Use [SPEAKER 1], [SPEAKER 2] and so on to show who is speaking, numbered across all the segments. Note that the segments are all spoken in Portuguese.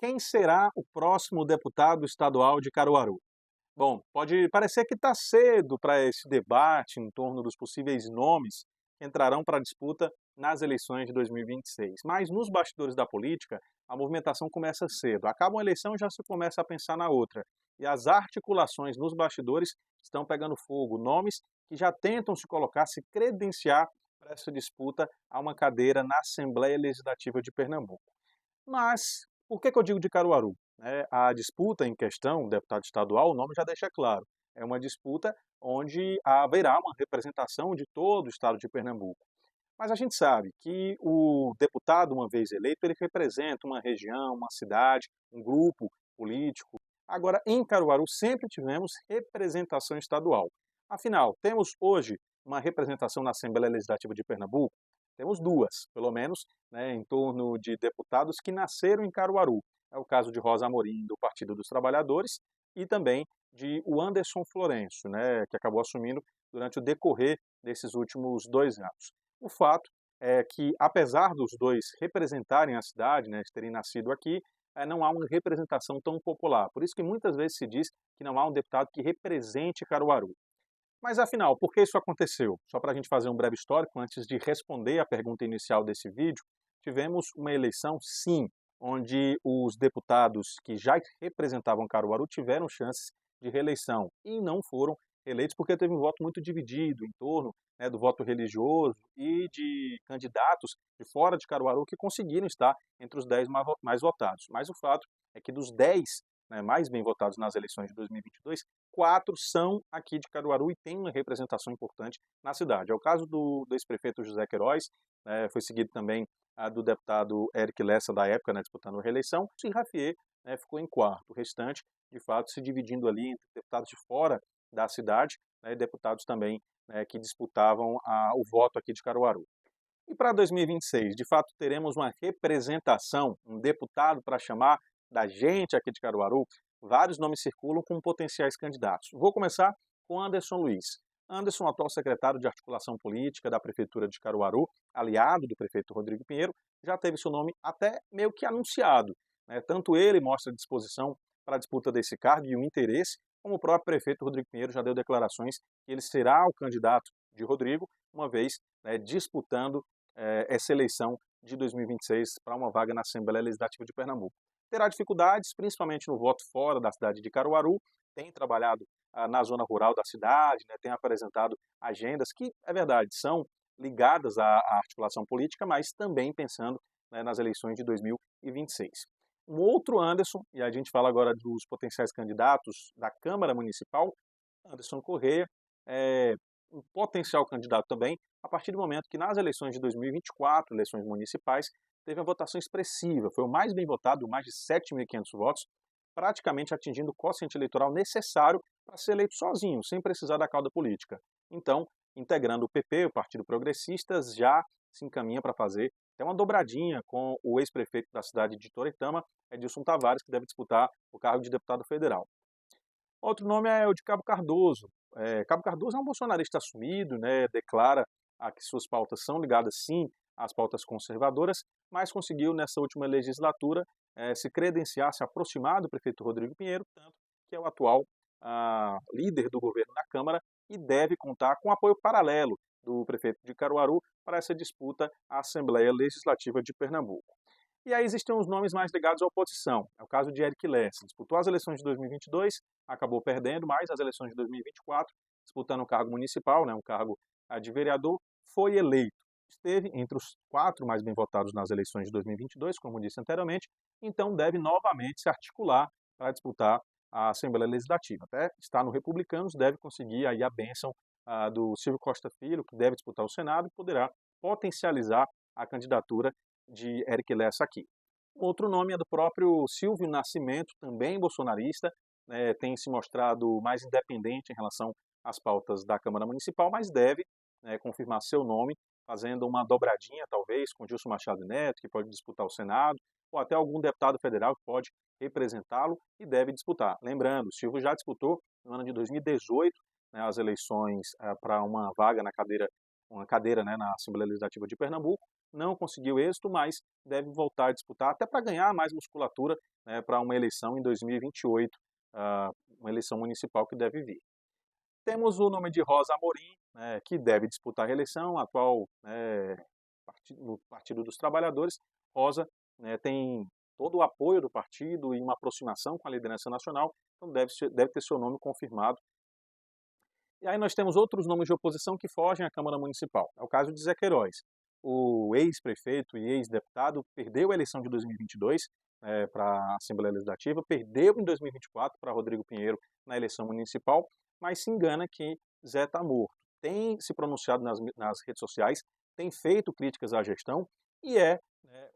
[SPEAKER 1] Quem será o próximo deputado estadual de Caruaru? Bom, pode parecer que está cedo para esse debate em torno dos possíveis nomes que entrarão para a disputa nas eleições de 2026. Mas nos bastidores da política, a movimentação começa cedo. Acaba uma eleição, já se começa a pensar na outra. E as articulações nos bastidores estão pegando fogo. Nomes que já tentam se colocar, se credenciar para essa disputa a uma cadeira na Assembleia Legislativa de Pernambuco. Mas por que eu digo de Caruaru? A disputa em questão, o deputado estadual, o nome já deixa claro, é uma disputa onde haverá uma representação de todo o estado de Pernambuco. Mas a gente sabe que o deputado, uma vez eleito, ele representa uma região, uma cidade, um grupo político. Agora, em Caruaru, sempre tivemos representação estadual. Afinal, temos hoje uma representação na Assembleia Legislativa de Pernambuco? Temos duas, pelo menos, em torno de deputados que nasceram em Caruaru. É o caso de Rosa Amorim, do Partido dos Trabalhadores, e também de o Anderson Florencio, que acabou assumindo durante o decorrer desses últimos 2 anos. O fato é que, apesar dos dois representarem a cidade, de terem nascido aqui, não há uma representação tão popular. Por isso que muitas vezes se diz que não há um deputado que represente Caruaru. Mas afinal, por que isso aconteceu? Só para a gente fazer um breve histórico, antes de responder à pergunta inicial desse vídeo, tivemos uma eleição, sim, onde os deputados que já representavam Caruaru tiveram chances de reeleição e não foram eleitos porque teve um voto muito dividido em torno do voto religioso e de candidatos de fora de Caruaru que conseguiram estar entre os 10 mais votados. Mas o fato é que dos 10 mais bem votados nas eleições de 2022, 4 são aqui de Caruaru e têm uma representação importante na cidade. É o caso do ex-prefeito José Queiroz, foi seguido também do deputado Eric Lessa, da época, disputando a reeleição, e Rafier ficou em quarto. O restante, de fato, se dividindo ali entre deputados de fora da cidade e deputados também que disputavam o voto aqui de Caruaru. E para 2026, de fato, teremos uma representação, um deputado para chamar da gente aqui de Caruaru. Vários nomes circulam com potenciais candidatos. Vou começar com Anderson Luiz. Anderson, atual secretário de Articulação Política da Prefeitura de Caruaru, aliado do prefeito Rodrigo Pinheiro, já teve seu nome até meio que anunciado. Tanto ele mostra disposição para a disputa desse cargo e o interesse, como o próprio prefeito Rodrigo Pinheiro já deu declarações que ele será o candidato de Rodrigo, uma vez disputando essa eleição de 2026 para uma vaga na Assembleia Legislativa de Pernambuco. Terá dificuldades, principalmente no voto fora da cidade de Caruaru, tem trabalhado na zona rural da cidade, tem apresentado agendas que, é verdade, são ligadas à articulação política, mas também pensando nas eleições de 2026. Um outro Anderson, e a gente fala agora dos potenciais candidatos da Câmara Municipal, Anderson Correia, é um potencial candidato também, a partir do momento que nas eleições de 2024, eleições municipais, teve uma votação expressiva, foi o mais bem votado, mais de 7.500 votos, praticamente atingindo o quociente eleitoral necessário para ser eleito sozinho, sem precisar da cauda política. Então, integrando o PP, o Partido Progressistas, já se encaminha para fazer até uma dobradinha com o ex-prefeito da cidade de Toretama, Edilson Tavares, que deve disputar o cargo de deputado federal. Outro nome é o de Cabo Cardoso. Cabo Cardoso é um bolsonarista assumido, declara que suas pautas são ligadas, sim, às pautas conservadoras, mas conseguiu, nessa última legislatura, se credenciar, se aproximar do prefeito Rodrigo Pinheiro, tanto que é o atual líder do governo na Câmara e deve contar com apoio paralelo do prefeito de Caruaru para essa disputa à Assembleia Legislativa de Pernambuco. E aí existem os nomes mais ligados à oposição. É o caso de Eric Lessa. Disputou as eleições de 2022, acabou perdendo, mas as eleições de 2024, disputando um cargo municipal, um cargo de vereador, foi eleito. Esteve entre os 4 mais bem votados nas eleições de 2022, como disse anteriormente, então deve novamente se articular para disputar a Assembleia Legislativa. Até está no Republicanos, deve conseguir aí a bênção do Silvio Costa Filho, que deve disputar o Senado e poderá potencializar a candidatura de Eric Lessa aqui. Outro nome é do próprio Silvio Nascimento, também bolsonarista, tem se mostrado mais independente em relação às pautas da Câmara Municipal, mas deve confirmar seu nome, fazendo uma dobradinha, talvez, com Gilson Machado Neto, que pode disputar o Senado, ou até algum deputado federal que pode representá-lo e deve disputar. Lembrando, o Silvio já disputou no ano de 2018 as eleições para uma vaga na cadeira, na Assembleia Legislativa de Pernambuco, não conseguiu êxito, mas deve voltar a disputar, até para ganhar mais musculatura, né, para uma eleição em 2028, uma eleição municipal que deve vir. Temos o nome de Rosa Amorim, né, que deve disputar a reeleição, atual no Partido dos Trabalhadores. Rosa, né, tem todo o apoio do partido e uma aproximação com a liderança nacional, então deve ter seu nome confirmado. E aí nós temos outros nomes de oposição que fogem à Câmara Municipal. É o caso de Zé Queiroz. O ex-prefeito e ex-deputado perdeu a eleição de 2022 para a Assembleia Legislativa, perdeu em 2024 para Rodrigo Pinheiro na eleição municipal, mas se engana que Zé está morto. Tem se pronunciado nas redes sociais, tem feito críticas à gestão e é, né,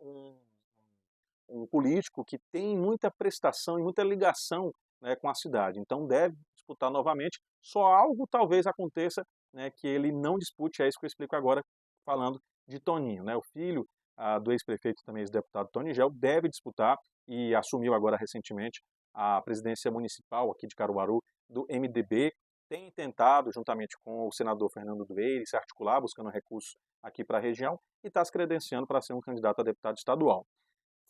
[SPEAKER 1] um político que tem muita prestação e muita ligação, né, com a cidade. Então deve disputar novamente. Só algo talvez aconteça, né, que ele não dispute, é isso que eu explico agora, falando de Toninho. Né, o filho do ex-prefeito, também ex-deputado Tony Gel, deve disputar e assumiu agora recentemente a presidência municipal aqui de Caruaru do MDB. Tem tentado, juntamente com o senador Fernando Dueire, se articular, buscando recursos aqui para a região e está se credenciando para ser um candidato a deputado estadual.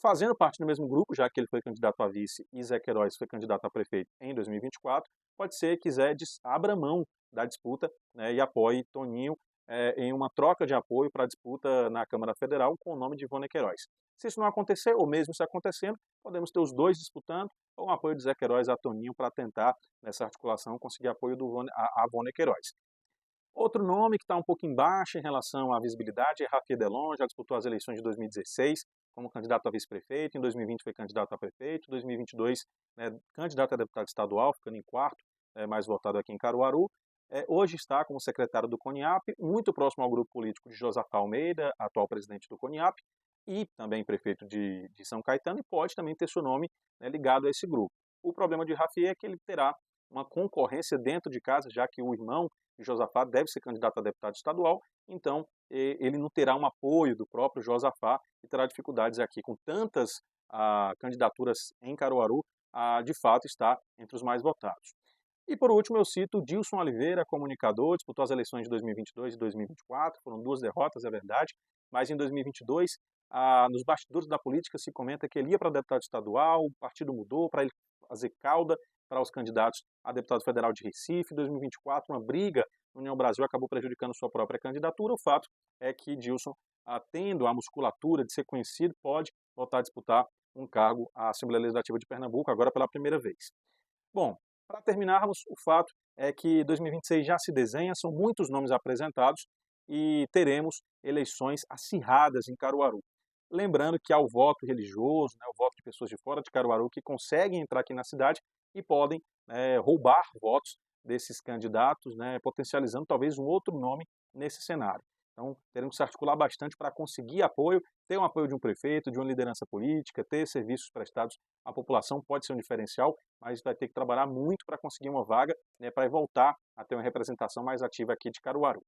[SPEAKER 1] Fazendo parte do mesmo grupo, já que ele foi candidato a vice e Zé Queiroz foi candidato a prefeito em 2024, pode ser que Zé abra mão da disputa, né, e apoie Toninho em uma troca de apoio para a disputa na Câmara Federal com o nome de Ivone Queiroz. Se isso não acontecer, ou mesmo se acontecendo, podemos ter os dois disputando, ou um apoio de Zé Queiroz a Toninho para tentar, nessa articulação, conseguir apoio a Ivone Queiroz. Outro nome que está um pouco embaixo em relação à visibilidade é Rafi Delon, já disputou as eleições de 2016 como candidato a vice-prefeito, em 2020 foi candidato a prefeito, em 2022 candidato a deputado estadual, ficando em quarto, mais votado aqui em Caruaru. Hoje está como secretário do CONIAP, muito próximo ao grupo político de Josafá Almeida, atual presidente do CONIAP, e também prefeito de São Caetano, e pode também ter seu nome, né, ligado a esse grupo. O problema de Rafi é que ele terá uma concorrência dentro de casa, já que o irmão de Josafá deve ser candidato a deputado estadual, então ele não terá um apoio do próprio Josafá e terá dificuldades aqui com tantas candidaturas em Caruaru, de fato está entre os mais votados. E por último eu cito Dilson Oliveira, comunicador, disputou as eleições de 2022 e 2024, foram 2 derrotas, é verdade, mas em 2022, nos bastidores da política se comenta que ele ia para deputado estadual, o partido mudou para ele fazer cauda para os candidatos a deputado federal de Recife. Em 2024, uma briga no União Brasil acabou prejudicando sua própria candidatura. O fato é que Dilson, tendo a musculatura de ser conhecido, pode voltar a disputar um cargo à Assembleia Legislativa de Pernambuco, agora pela primeira vez. Bom, para terminarmos, o fato é que 2026 já se desenha, são muitos nomes apresentados e teremos eleições acirradas em Caruaru. Lembrando que há o voto religioso, né, o voto de pessoas de fora de Caruaru que conseguem entrar aqui na cidade e podem roubar votos desses candidatos, né, potencializando talvez um outro nome nesse cenário. Então, teremos que se articular bastante para conseguir apoio, ter um apoio de um prefeito, de uma liderança política, ter serviços prestados à população pode ser um diferencial, mas vai ter que trabalhar muito para conseguir uma vaga, né, para voltar a ter uma representação mais ativa aqui de Caruaru.